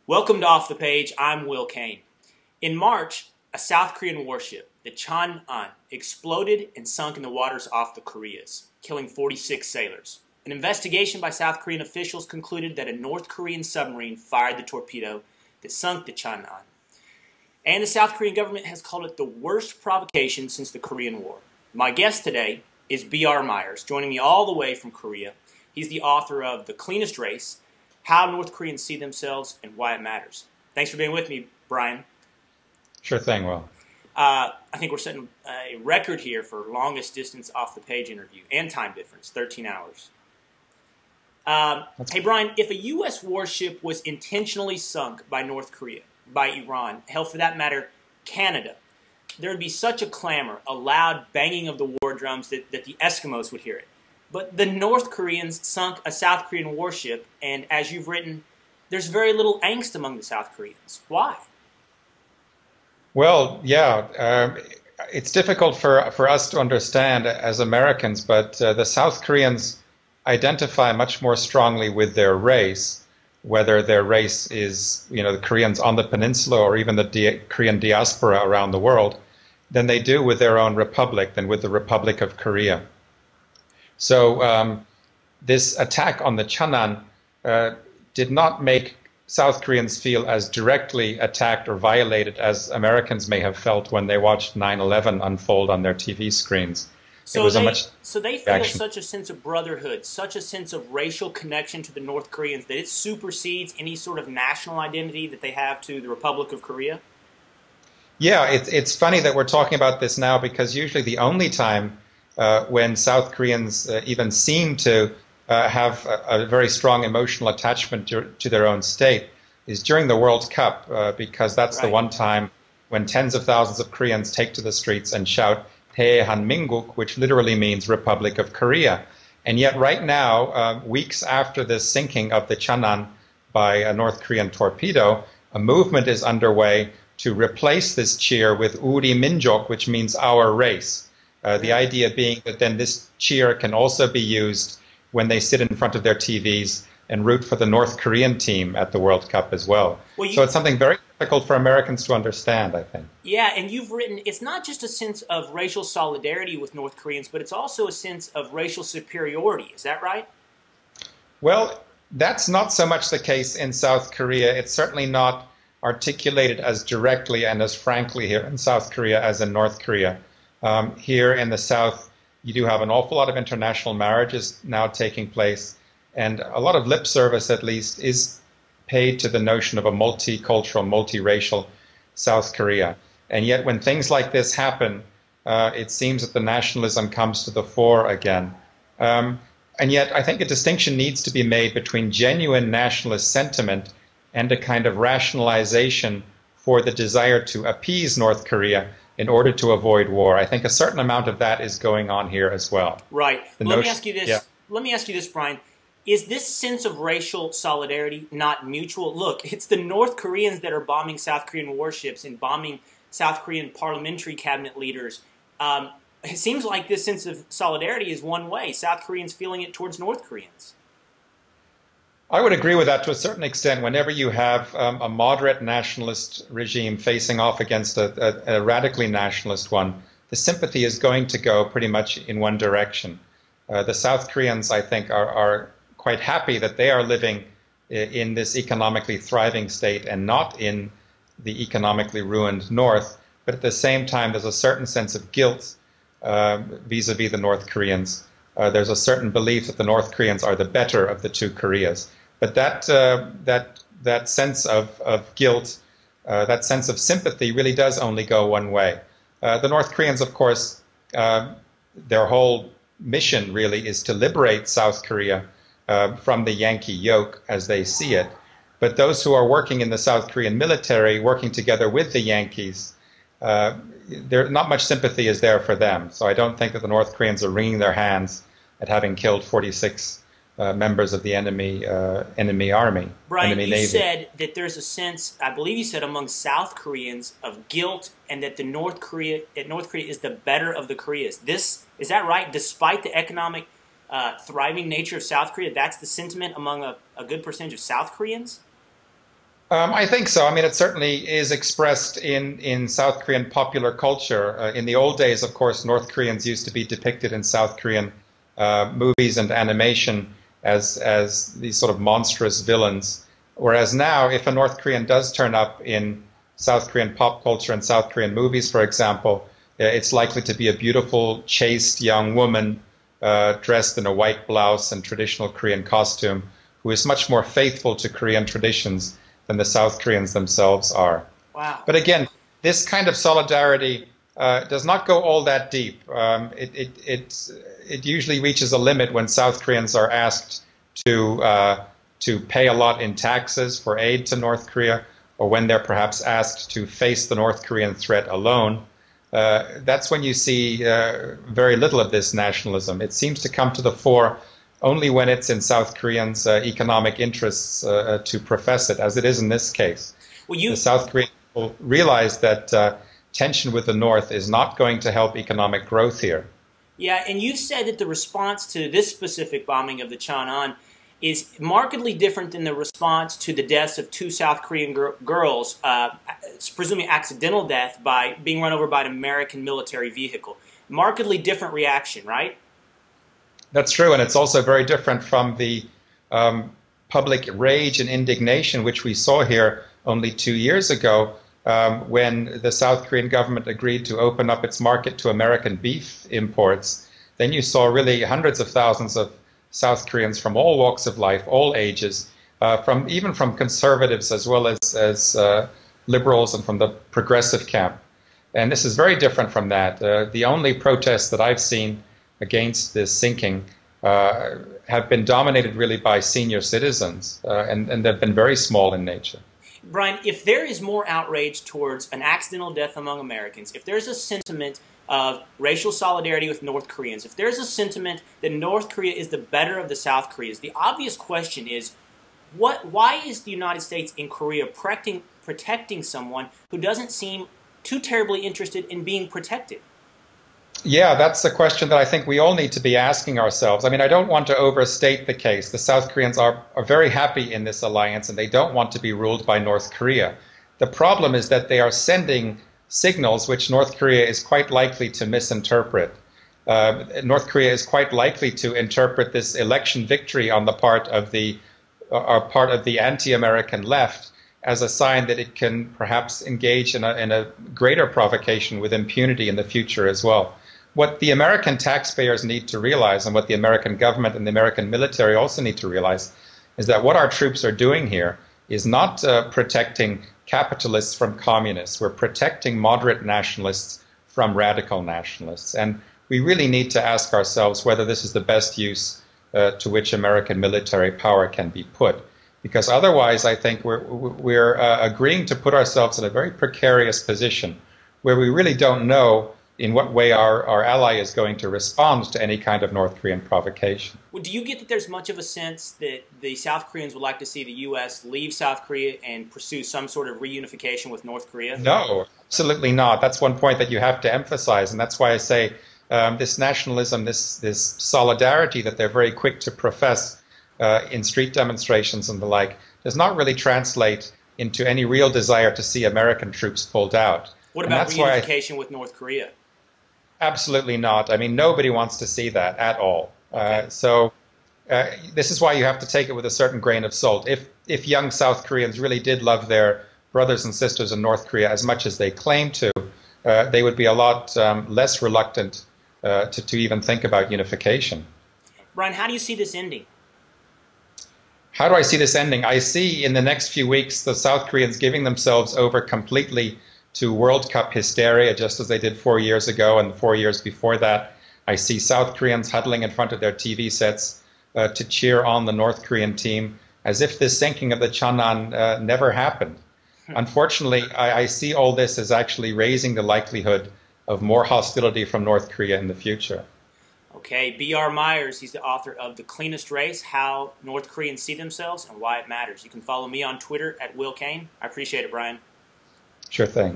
Welcome to Off the Page. I'm Will Cain. In March, a South Korean warship, the Chang'an, exploded and sunk in the waters off the Koreas, killing 46 sailors. An investigation by South Korean officials concluded that a North Korean submarine fired the torpedo that sunk the Chang'an. And the South Korean government has called it the worst provocation since the Korean War. My guest today is B.R. Myers, joining me all the way from Korea. He's the author of The Cleanest Race, How North Koreans See Themselves and Why It Matters. Thanks for being with me, Brian. Sure thing, Will. I think we're setting a record here for longest distance off the page interview and time difference, 13 hours. Hey, Brian, if a U.S. warship was intentionally sunk by North Korea, by Iran, hell, for that matter, Canada, there would be such a clamor, a loud banging of the war drums that the Eskimos would hear it. But the North Koreans sunk a South Korean warship, and as you've written, there's very little angst among the South Koreans. Why? Well, yeah, it's difficult for us to understand as Americans, but the South Koreans identify much more strongly with their race, whether their race is, the Koreans on the peninsula or even the Korean diaspora around the world, than they do with their own republic, than with the Republic of Korea. So this attack on the Chang'an did not make South Koreans feel as directly attacked or violated as Americans may have felt when they watched 9/11 unfold on their TV screens. So they feel such a sense of brotherhood, such a sense of racial connection to the North Koreans that it supersedes any sort of national identity that they have to the Republic of Korea? Yeah, it's funny that we're talking about this now, because usually the only time when South Koreans even seem to have a very strong emotional attachment to their own state is during the World Cup, because that's the one time when tens of thousands of Koreans take to the streets and shout 대한민국, which literally means Republic of Korea. And yet right now, weeks after the sinking of the Chang'an by a North Korean torpedo, a movement is underway to replace this cheer with 우리 민족, which means our race. The idea being that then this cheer can also be used when they sit in front of their TVs and root for the North Korean team at the World Cup as well. So it's something very difficult for Americans to understand, I think. Yeah, and you've written, it's not just a sense of racial solidarity with North Koreans, but it's also a sense of racial superiority. Is that right? Well, that's not so much the case in South Korea. It's certainly not articulated as directly and as frankly here in South Korea as in North Korea. Here in the South, you do have an awful lot of international marriages now taking place, and a lot of lip service, at least, is paid to the notion of a multicultural, multiracial South Korea. And yet when things like this happen, it seems that the nationalism comes to the fore again. And yet I think a distinction needs to be made between genuine nationalist sentiment and a kind of rationalization for the desire to appease North Korea in order to avoid war. I think a certain amount of that is going on here as well. Right. Let me ask you this. Yeah. Let me ask you this, Brian. Is this sense of racial solidarity not mutual? Look, it's the North Koreans that are bombing South Korean warships and bombing South Korean parliamentary cabinet leaders. It seems like this sense of solidarity is one way. South Koreans feeling it towards North Koreans. I would agree with that to a certain extent. Whenever you have a moderate nationalist regime facing off against a radically nationalist one, the sympathy is going to go pretty much in one direction. The South Koreans, I think, are quite happy that they are living in this economically thriving state and not in the economically ruined North. But at the same time, there's a certain sense of guilt vis-a-vis the North Koreans. There's a certain belief that the North Koreans are the better of the two Koreas. But that sense of guilt, that sense of sympathy really does only go one way. The North Koreans, of course, their whole mission really is to liberate South Korea from the Yankee yoke as they see it. But those who are working in the South Korean military, working together with the Yankees, not much sympathy is there for them. So I don't think that the North Koreans are wringing their hands at having killed 46 members of the enemy army, Brian, enemy you navy. said that there's a sense, I believe you said, among South Koreans of guilt, and that North Korea is the better of the Koreas. Is that right? Despite the economic thriving nature of South Korea, that's the sentiment among a good percentage of South Koreans? I think so. I mean, it certainly is expressed in South Korean popular culture. In the old days, of course, North Koreans used to be depicted in South Korean movies and animation as these sort of monstrous villains. Whereas now, if a North Korean does turn up in South Korean pop culture and South Korean movies, for example, it's likely to be a beautiful, chaste young woman dressed in a white blouse and traditional Korean costume, who is much more faithful to Korean traditions than the South Koreans themselves are. Wow. But again, this kind of solidarity does not go all that deep. It usually reaches a limit when South Koreans are asked to pay a lot in taxes for aid to North Korea, or when they're perhaps asked to face the North Korean threat alone. That's when you see very little of this nationalism. It seems to come to the fore only when it's in South Koreans' economic interests to profess it, as it is in this case. Well, the South Korean people realize that tension with the North is not going to help economic growth here. Yeah, and you've said that the response to this specific bombing of the Cheonan is markedly different than the response to the deaths of two South Korean girls, presumably accidental death by being run over by an American military vehicle. Markedly different reaction, right? That's true, and it's also very different from the public rage and indignation which we saw here only 2 years ago when the South Korean government agreed to open up its market to American beef imports. Then you saw really hundreds of thousands of South Koreans from all walks of life, all ages, even from conservatives as well as liberals and from the progressive camp. And this is very different from that. The only protests that I've seen against this sinking have been dominated really by senior citizens, and they've been very small in nature. Brian, if there is more outrage towards an accidental death among Americans, if there's a sentiment of racial solidarity with North Koreans, if there's a sentiment that North Korea is the better of the South Koreas, the obvious question is, why is the United States in Korea protecting someone who doesn't seem too terribly interested in being protected? Yeah, that's the question that I think we all need to be asking ourselves. I mean, I don't want to overstate the case. The South Koreans are very happy in this alliance, and they don't want to be ruled by North Korea. The problem is that they are sending signals which North Korea is quite likely to misinterpret. North Korea is quite likely to interpret this election victory on the part of the anti-American left as a sign that it can perhaps engage in a greater provocation with impunity in the future as well. What the American taxpayers need to realize, and what the American government and the American military also need to realize, is that what our troops are doing here is not protecting capitalists from communists. We're protecting moderate nationalists from radical nationalists. And we really need to ask ourselves whether this is the best use to which American military power can be put. Because otherwise, I think we're agreeing to put ourselves in a very precarious position where we really don't know in what way our ally is going to respond to any kind of North Korean provocation. Well, do you get that there's much of a sense that the South Koreans would like to see the U.S. leave South Korea and pursue some sort of reunification with North Korea? No, absolutely not. That's one point that you have to emphasize, and that's why I say this nationalism, this solidarity that they're very quick to profess in street demonstrations and the like, does not really translate into any real desire to see American troops pulled out. What about reunification with North Korea? Absolutely not. I mean, nobody wants to see that at all. Okay. This is why you have to take it with a certain grain of salt. If young South Koreans really did love their brothers and sisters in North Korea as much as they claim to, they would be a lot less reluctant to even think about unification. Brian, how do you see this ending? How do I see this ending? I see in the next few weeks the South Koreans giving themselves over completely to World Cup hysteria, just as they did 4 years ago and 4 years before that. I see South Koreans huddling in front of their TV sets to cheer on the North Korean team as if this sinking of the Cheonan never happened. Unfortunately, I see all this as actually raising the likelihood of more hostility from North Korea in the future. Okay, B.R. Myers, he's the author of The Cleanest Race, How North Koreans See Themselves and Why It Matters. You can follow me on Twitter at Will Cain. I appreciate it, Brian. Sure thing.